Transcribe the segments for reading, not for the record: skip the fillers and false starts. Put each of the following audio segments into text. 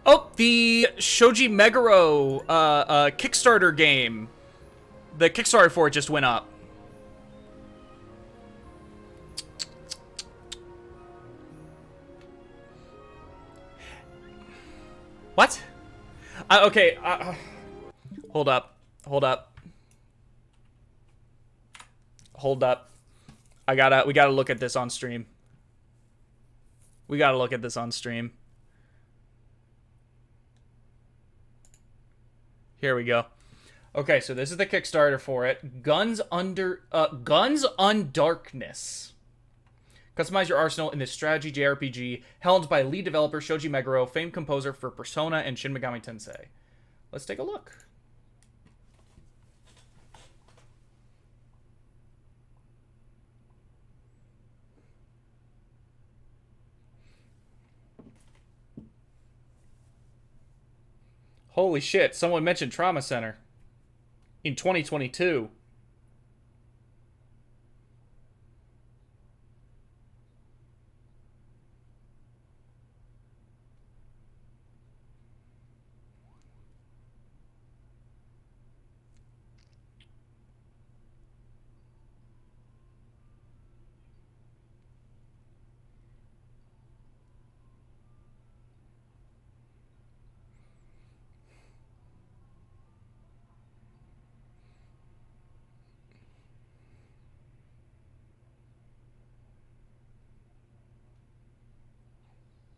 Oh, the Shoji Meguro Kickstarter game. The Kickstarter for it just went up. What? Okay. Hold up. Hold up. Hold up. We gotta look at this on stream. We gotta look at this on stream. Here we go. Okay, so this is the Kickstarter for it. Guns Undarkness. Customize your arsenal in this strategy JRPG, helmed by lead developer Shoji Meguro, famed composer for Persona and Shin Megami Tensei. Let's take a look. Holy shit, someone mentioned Trauma Center in 2022.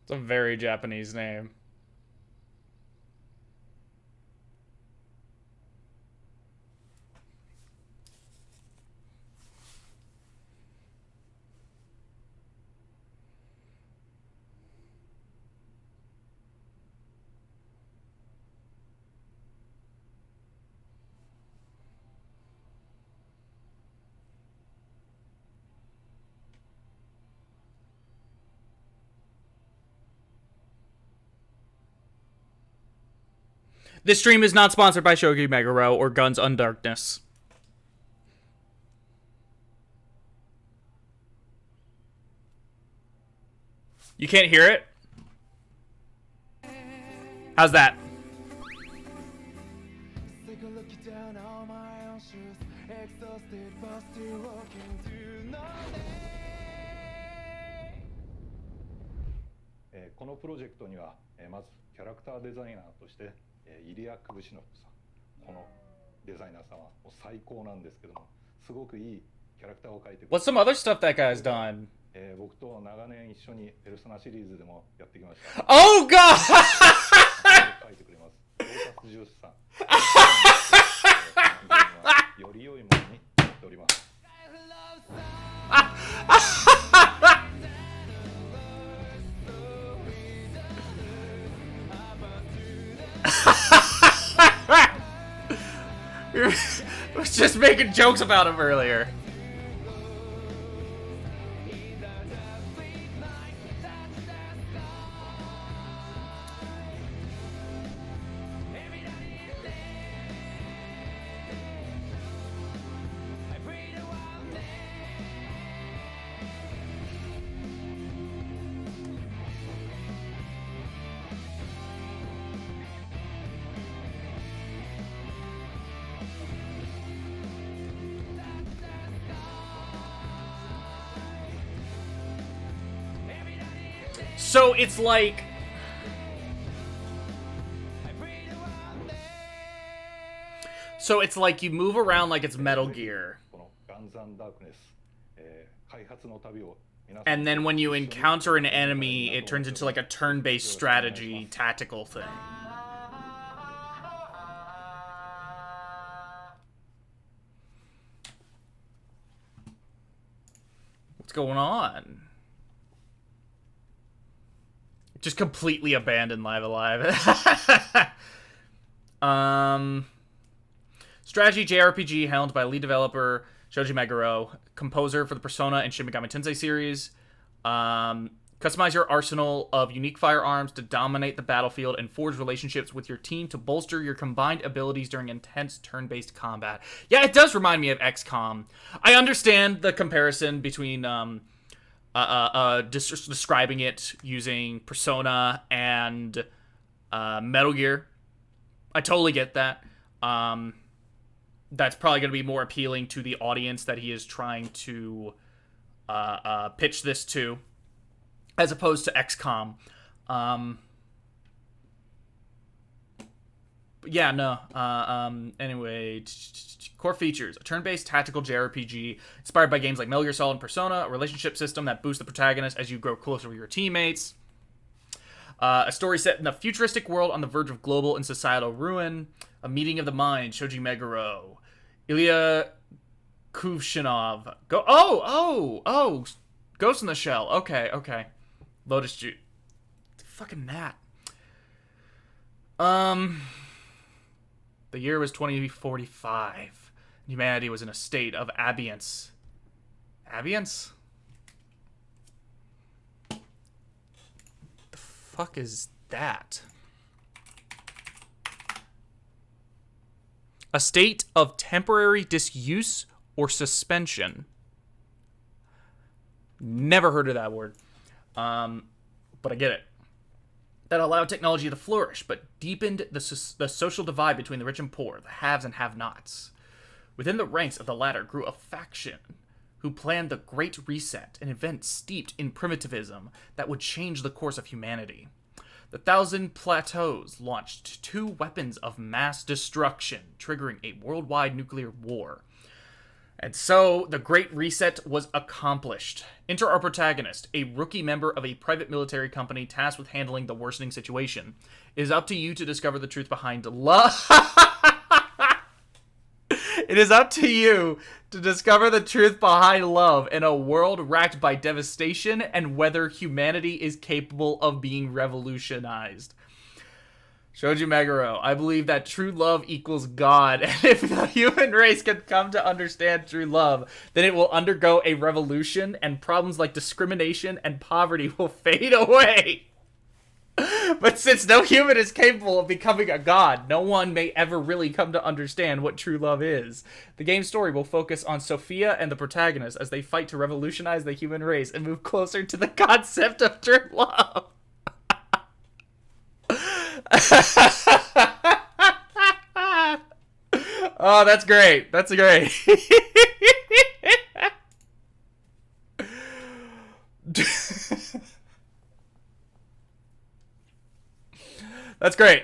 It's a very Japanese name. This stream is not sponsored by Shogi Meguro or Guns Undarkness. You can't hear it? How's that? What's some other stuff that guy's done? Oh god! I was just making jokes about him earlier. So it's like... So it's like you move around like it's Metal Gear. And then when you encounter an enemy, it turns into like a turn-based strategy tactical thing. What's going on? Just completely abandoned Live Alive. Strategy JRPG helmed by lead developer Shoji Meguro, composer for the Persona and Shin Megami Tensei series. Customize your arsenal of unique firearms to dominate the battlefield and forge relationships with your team to bolster your combined abilities during intense turn-based combat. Yeah, it does remind me of XCOM. I understand the comparison between describing it using Persona and Metal Gear, I totally get that. That's probably going to be more appealing to the audience that he is trying to pitch this to, as opposed to XCOM. Yeah, no. Anyway, core features: a turn-based tactical JRPG inspired by games like Metal Gear Solid and Persona, a relationship system that boosts the protagonist as you grow closer with your teammates, a story set in a futuristic world on the verge of global and societal ruin, a meeting of the mind, Shoji Meguro, Ilya Kuvshinov. Ghost in the Shell. Okay. Lotus Juice. Fucking that. The year was 2045. Humanity was in a state of abeyance. Abeyance? The fuck is that? A state of temporary disuse or suspension. Never heard of that word. But I get it. That allowed technology to flourish, but deepened the social divide between the rich and poor, the haves and have-nots. Within the ranks of the latter grew a faction who planned the Great Reset, an event steeped in primitivism that would change the course of humanity. The Thousand Plateaus launched 2 weapons of mass destruction, triggering a worldwide nuclear war. And so, the Great Reset was accomplished. Enter our protagonist, a rookie member of a private military company tasked with handling the worsening situation. It is up to you to discover the truth behind love. It is up to you to discover the truth behind love in a world racked by devastation and whether humanity is capable of being revolutionized. Shoji Meguro, I believe that true love equals God, and if the human race can come to understand true love, then it will undergo a revolution, and problems like discrimination and poverty will fade away. But since no human is capable of becoming a god, no one may ever really come to understand what true love is. The game's story will focus on Sophia and the protagonist as they fight to revolutionize the human race and move closer to the concept of true love. Oh, that's great. That's great. That's great.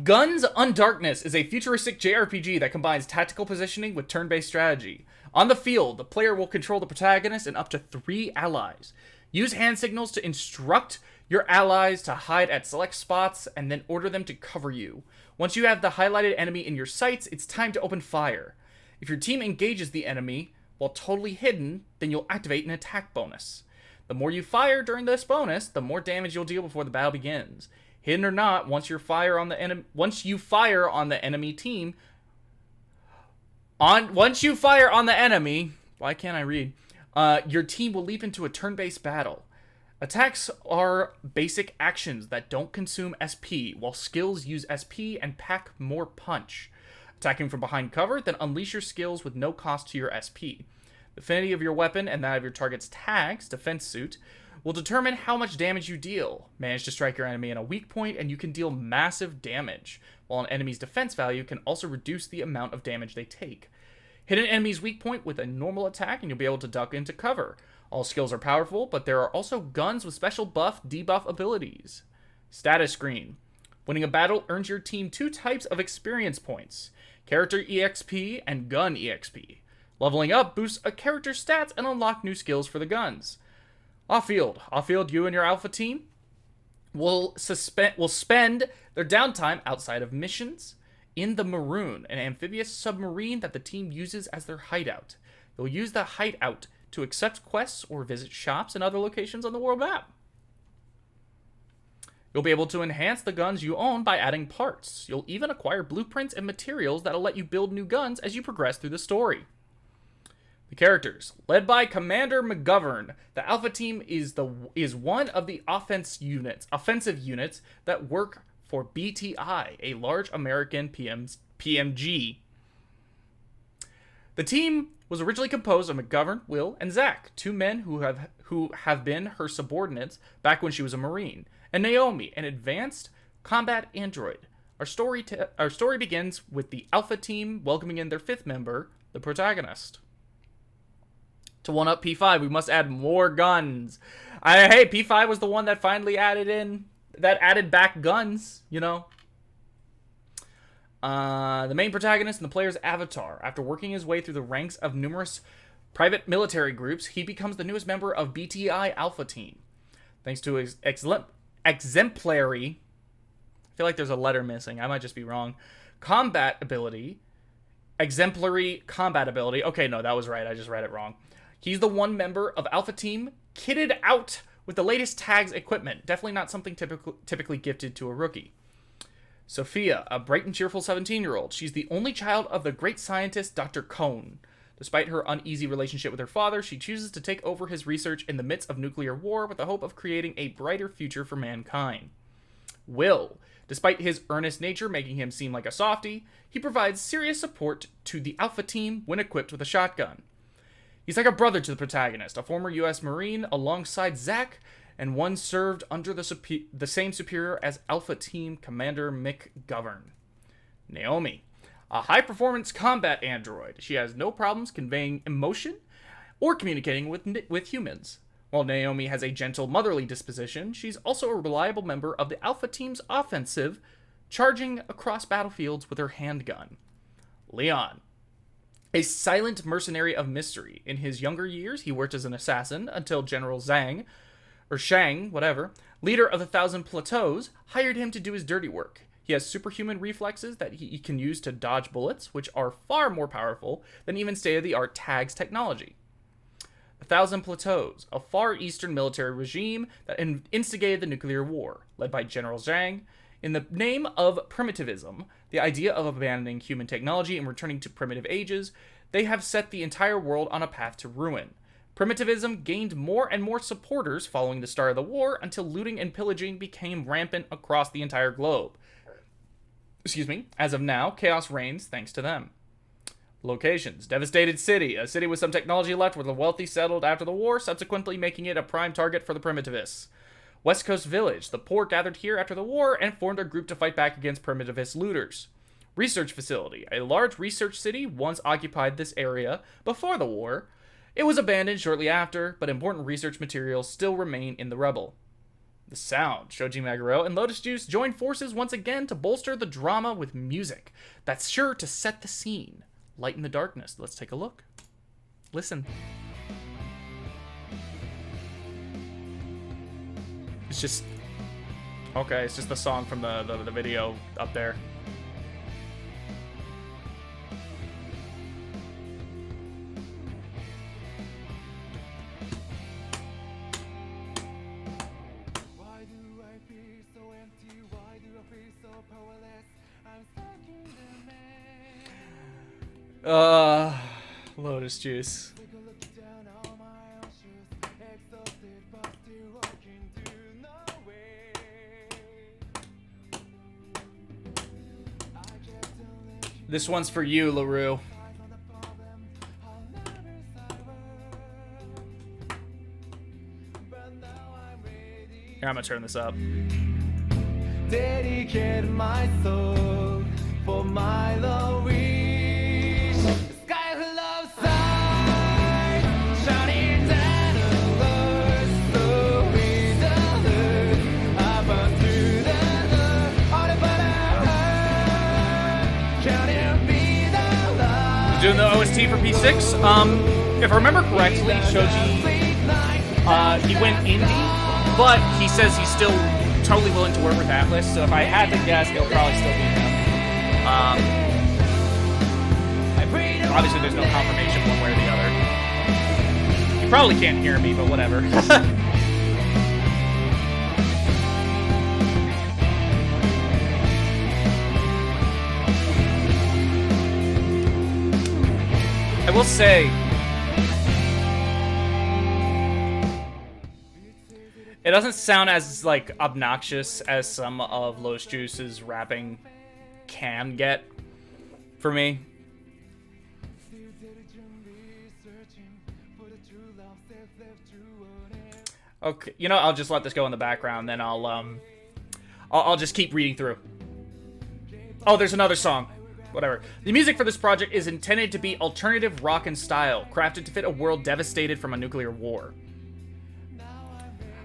Guns Undarkness is a futuristic JRPG that combines tactical positioning with turn-based strategy. On the field, the player will control the protagonist and up to 3 allies. Use hand signals to instruct your allies to hide at select spots and then order them to cover you. Once you have the highlighted enemy in your sights, it's time to open fire. If your team engages the enemy while totally hidden, then you'll activate an attack bonus. The more you fire during this bonus, the more damage you'll deal before the battle begins. Hidden or not, once you fire on the enemy team, why can't I read? Your team will leap into a turn-based battle. Attacks are basic actions that don't consume SP, while skills use SP and pack more punch. Attacking from behind cover, then unleash your skills with no cost to your SP. The affinity of your weapon and that of your target's tags, defense suit, will determine how much damage you deal. Manage to strike your enemy in a weak point and you can deal massive damage, while an enemy's defense value can also reduce the amount of damage they take. Hit an enemy's weak point with a normal attack and you'll be able to duck into cover. All skills are powerful, but there are also guns with special buff, debuff abilities. Status screen. Winning a battle earns your team 2 types of experience points: Character EXP and Gun EXP. Leveling up boosts a character's stats and unlock new skills for the guns. Off-field, you and your alpha team will spend their downtime outside of missions in the Maroon, an amphibious submarine that the team uses as their hideout. You'll use the hideout to accept quests or visit shops and other locations on the world map. You'll be able to enhance the guns you own by adding parts. You'll even acquire blueprints and materials that'll let you build new guns as you progress through the story. The characters, led by Commander McGovern, the Alpha Team is one of the offensive units that work for BTI, a large American PMG. The team was originally composed of McGovern, Will, and Zach, two men who have been her subordinates back when she was a Marine, and Naomi, an advanced combat android. Our story begins with the Alpha team welcoming in their fifth member, the protagonist. To one up P5, we must add more guns. Hey, P5 was the one that finally added back guns, you know. The main protagonist and the player's avatar. After working his way through the ranks of numerous private military groups, he becomes the newest member of BTI Alpha Team. Thanks to his exemplary, I feel like there's a letter missing. I might just be wrong. Exemplary combat ability. Okay, no, that was right. I just read it wrong. He's the one member of Alpha Team kitted out with the latest tags equipment. Definitely not something typically gifted to a rookie. Sophia, a bright and cheerful 17-year-old. She's the only child of the great scientist Dr. Cohn. Despite her uneasy relationship with her father, she chooses to take over his research in the midst of nuclear war with the hope of creating a brighter future for mankind. Will, despite his earnest nature making him seem like a softie, he provides serious support to the Alpha Team when equipped with a shotgun. He's like a brother to the protagonist, a former U.S. Marine alongside Zach, and one served under the same superior as Alpha Team Commander McGovern. Naomi, a high-performance combat android. She has no problems conveying emotion or communicating with humans. While Naomi has a gentle, motherly disposition, she's also a reliable member of the Alpha Team's offensive, charging across battlefields with her handgun. Leon, a silent mercenary of mystery. In his younger years, he worked as an assassin until General Zhang, or Shang, whatever, leader of the Thousand Plateaus, hired him to do his dirty work. He has superhuman reflexes that he can use to dodge bullets, which are far more powerful than even state-of-the-art tags technology. The Thousand Plateaus, a Far Eastern military regime that instigated the nuclear war, led by General Zhang. In the name of primitivism, the idea of abandoning human technology and returning to primitive ages, they have set the entire world on a path to ruin. Primitivism gained more and more supporters following the start of the war until looting and pillaging became rampant across the entire globe. As of now, chaos reigns thanks to them. Locations. Devastated city. A city with some technology left where the wealthy settled after the war, subsequently making it a prime target for the primitivists. West Coast Village. The poor gathered here after the war and formed a group to fight back against primitivist looters. Research facility. A large research city once occupied this area before the war. It was abandoned shortly after, but important research materials still remain in the rubble. The sound. Shoji Meguro and Lotus Juice join forces once again to bolster the drama with music that's sure to set the scene. Light in the darkness. Let's take a look. Listen. It's just... okay, it's just the song from the video up there. Lotus Juice. This one's for you, LaRue. Here, I'm gonna turn this up. Dedicate my soul for my love. Doing the OST for P6. If I remember correctly, Shoji, he went indie, but he says he's still totally willing to work with Atlas, so if I had to guess, he'll probably still be him. Obviously, there's no confirmation one way or the other. You probably can't hear me, but whatever. I will say, it doesn't sound as, like, obnoxious as some of Lotus Juice's rapping can get for me. Okay, you know, I'll just let this go in the background, then I'll just keep reading through. Oh, there's another song. Whatever. The music for this project is intended to be alternative rock in style, crafted to fit a world devastated from a nuclear war.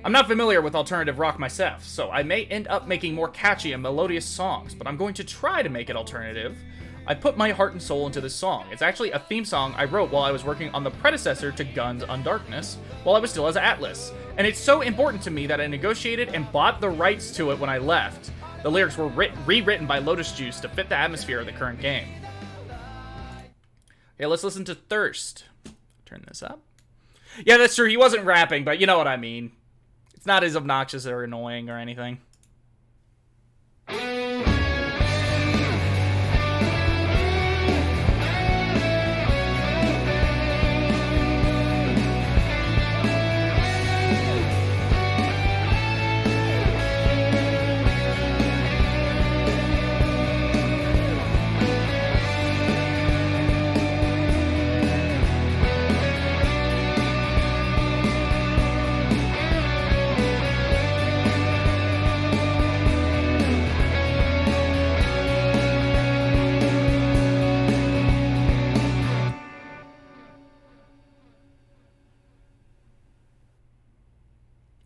I'm not familiar with alternative rock myself, so I may end up making more catchy and melodious songs, but I'm going to try to make it alternative. I put my heart and soul into this song. It's actually a theme song I wrote while I was working on the predecessor to Guns Undarkness, while I was still as Atlas. And it's so important to me that I negotiated and bought the rights to it when I left. The lyrics were rewritten by Lotus Juice to fit the atmosphere of the current game. Okay, let's listen to Thirst. Turn this up. Yeah, that's true. He wasn't rapping, but you know what I mean. It's not as obnoxious or annoying or anything.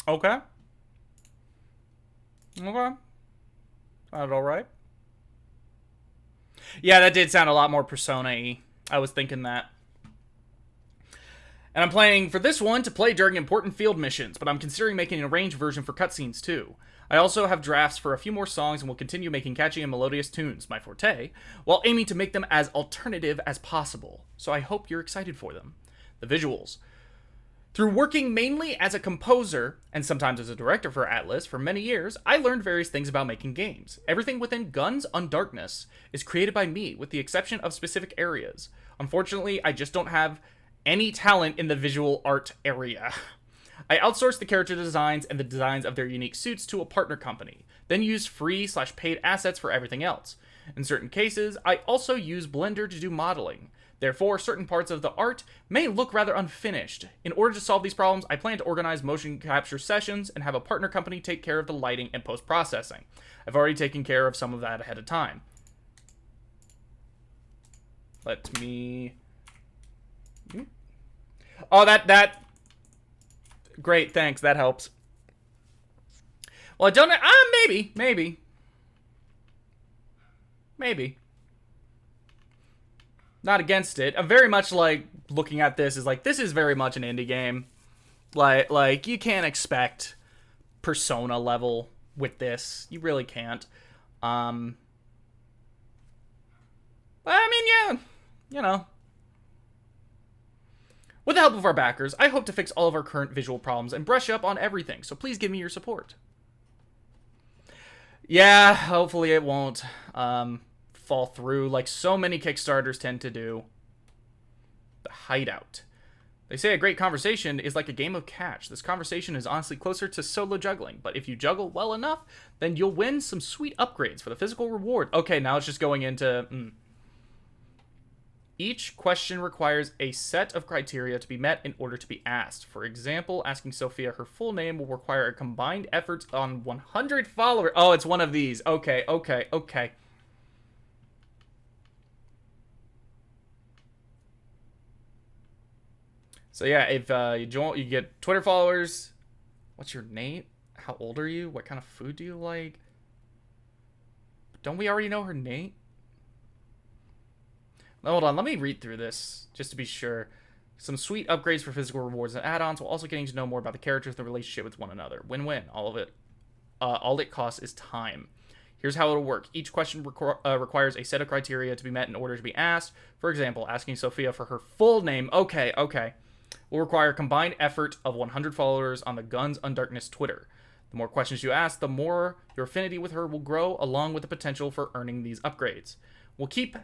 Okay. Okay. Sounded alright. Yeah, that did sound a lot more Persona-y. I was thinking that. And I'm planning for this one to play during important field missions, but I'm considering making an arranged version for cutscenes too. I also have drafts for a few more songs and will continue making catchy and melodious tunes, my forte, while aiming to make them as alternative as possible. So I hope you're excited for them. The visuals. Through working mainly as a composer, and sometimes as a director for Atlas for many years, I learned various things about making games. Everything within Guns Undarkness is created by me, with the exception of specific areas. Unfortunately, I just don't have any talent in the visual art area. I outsourced the character designs and the designs of their unique suits to a partner company, then used free/paid assets for everything else. In certain cases, I also use Blender to do modeling. Therefore, certain parts of the art may look rather unfinished. In order to solve these problems, I plan to organize motion capture sessions and have a partner company take care of the lighting and post-processing. I've already taken care of some of that ahead of time. Let me... Oh, that... Great, thanks, that helps. Well, I don't... Maybe. Not against it. I'm very much like looking at this as like, this is very much an indie game. Like you can't expect Persona level with this. You really can't. I mean, yeah, you know. With the help of our backers, I hope to fix all of our current visual problems and brush up on everything, so please give me your support. Yeah, hopefully it won't fall through like so many Kickstarters tend to do. The Hideout. They say a great conversation is like a game of catch. This conversation is honestly closer to solo juggling, but if you juggle well enough, then you'll win some sweet upgrades for the physical reward. Okay, now it's just going into... Each question requires a set of criteria to be met in order to be asked. For example, asking Sophia her full name will require a combined effort on 100 followers. Oh, it's one of these. Okay. So yeah, if you join, you get Twitter followers. What's your name? How old are you? What kind of food do you like? Don't we already know her name? Hold on, let me read through this, just to be sure. Some sweet upgrades for physical rewards and add-ons, while also getting to know more about the characters and the relationship with one another. Win-win, all of it. All it costs is time. Here's how it'll work. Each question requires a set of criteria to be met in order to be asked. For example, asking Sophia for her full name. Okay. Will require a combined effort of 100 followers on the Guns Undarkness Twitter. The more questions you ask, the more your affinity with her will grow, along with the potential for earning these upgrades. We'll keep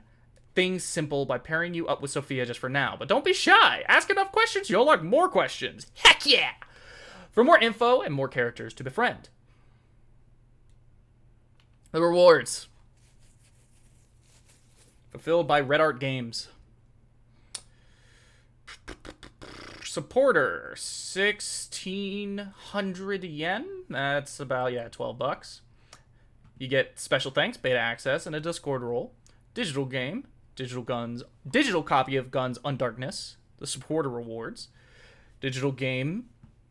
things simple by pairing you up with Sophia just for now, but don't be shy. Ask enough questions, you'll unlock more questions. Heck yeah! For more info and more characters to befriend. The rewards. Fulfilled by Red Art Games. supporter, 1,600 yen. That's about, yeah, $12. You get special thanks, beta access, and a Discord role. Digital game, digital copy of Guns Undarkness, the supporter rewards. Digital game,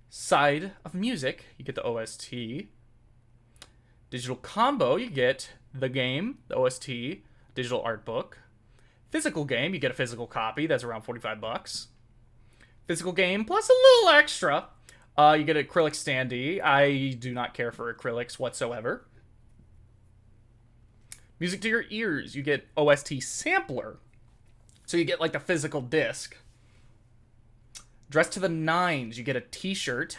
side of music, you get the OST. Digital combo, you get the game, the OST, digital art book. Physical game, you get a physical copy, that's around $45. Physical game plus a little extra. You get an acrylic standee. I do not care for acrylics whatsoever. Music to your ears, you get OST sampler. So you get like the physical disc. Dress to the nines, you get a t-shirt.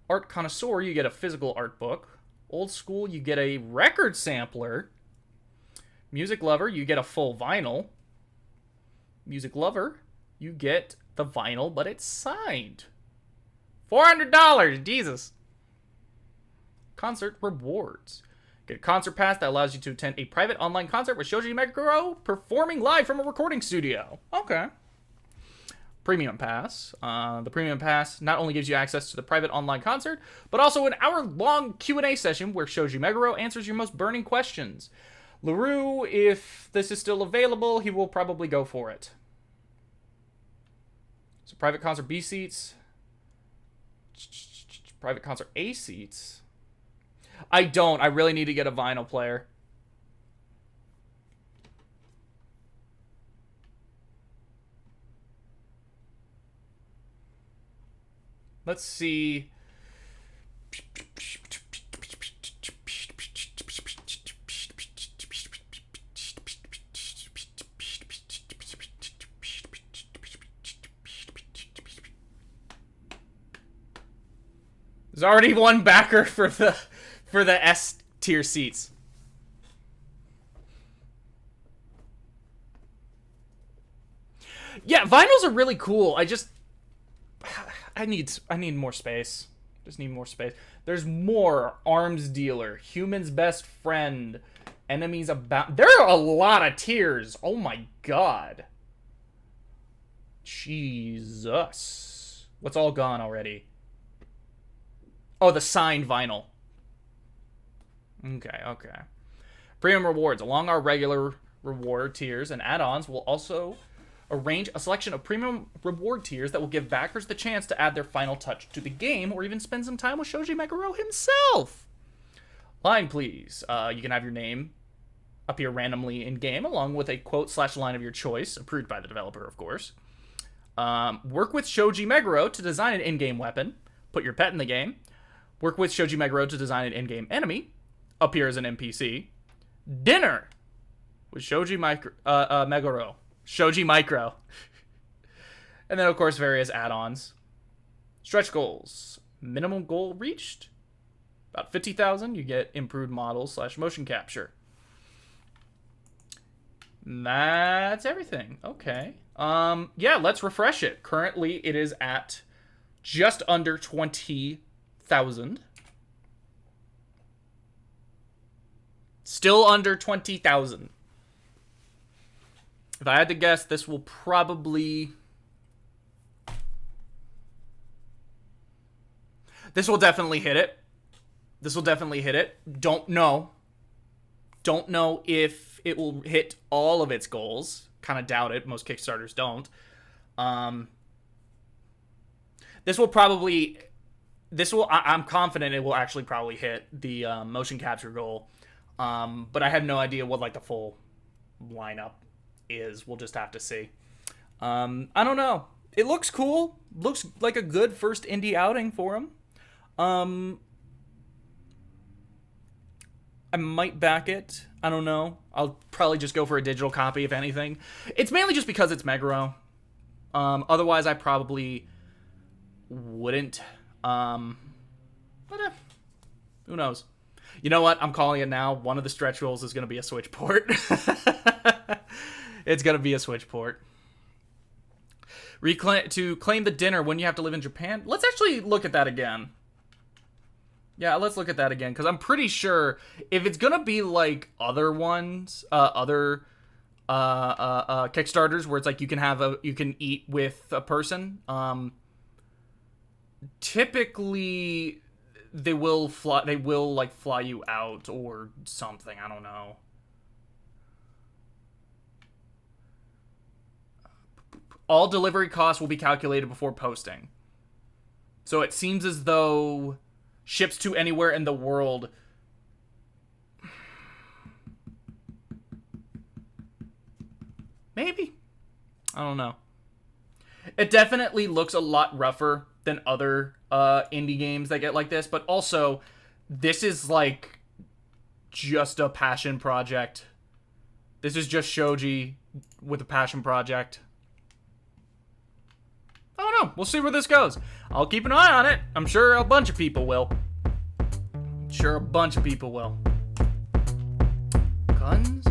Art connoisseur, you get a physical art book. Old school, you get a record sampler. Music lover, you get a full vinyl. Music lover, you get the vinyl, but it's signed. $400, Jesus. Concert rewards. Get a concert pass that allows you to attend a private online concert with Shoji Meguro performing live from a recording studio. Okay. Premium pass. The premium pass not only gives you access to the private online concert, but also an hour-long Q&A session where Shoji Meguro answers your most burning questions. LaRue, if this is still available, he will probably go for it. So private concert B seats. Private concert A seats. I don't. I really need to get a vinyl player. Let's see. There's already one backer for the S tier seats. Yeah, vinyls are really cool. I need more space. Just need more space. There's more. Arms dealer, human's best friend, enemies about. There are a lot of tiers. Oh my god. Jesus. What's all gone already? Oh, the signed vinyl. Okay. Premium rewards. Along our regular reward tiers and add-ons, will also arrange a selection of premium reward tiers that will give backers the chance to add their final touch to the game or even spend some time with Shoji Meguro himself. Line, please. You can have your name appear randomly in-game along with a quote/line of your choice, approved by the developer, of course. Work with Shoji Meguro to design an in-game weapon. Put your pet in the game. Work with Shoji Meguro to design an in-game enemy. Appear as an NPC. Dinner with Shoji Meguro. Shoji Micro. And then, of course, various add-ons. Stretch goals. Minimum goal reached. About 50,000. You get improved models / motion capture. That's everything. Okay. Yeah, let's refresh it. Currently, it is at just under 20,000. Still under 20,000. If I had to guess, this will probably... This will definitely hit it. Don't know. Don't know if it will hit all of its goals. Kind of doubt it. Most Kickstarters don't. I'm confident it will actually probably hit the motion capture goal. But I have no idea what like the full lineup is. We'll just have to see. I don't know. It looks cool. Looks like a good first indie outing for him. I might back it. I don't know. I'll probably just go for a digital copy, if anything. It's mainly just because it's Meguro. Otherwise, I probably wouldn't. Who knows? You know what? I'm calling it now. One of the stretch goals is going to be a Switch port. It's going to be a Switch port. To claim the dinner when you have to live in Japan. Let's actually look at that again. Yeah, let's look at that again, because I'm pretty sure if it's going to be like other ones, other Kickstarters where it's like you can eat with a person. Typically they will fly you out or something. I don't know. All delivery costs will be calculated before posting. So it seems as though ships to anywhere in the world. Maybe. I don't know. It definitely looks a lot rougher than other indie games that get like this, but also this is like just a passion project. This is just Shoji with a passion project. I don't know. We'll see where this goes. I'll keep an eye on it. I'm sure a bunch of people will. Guns?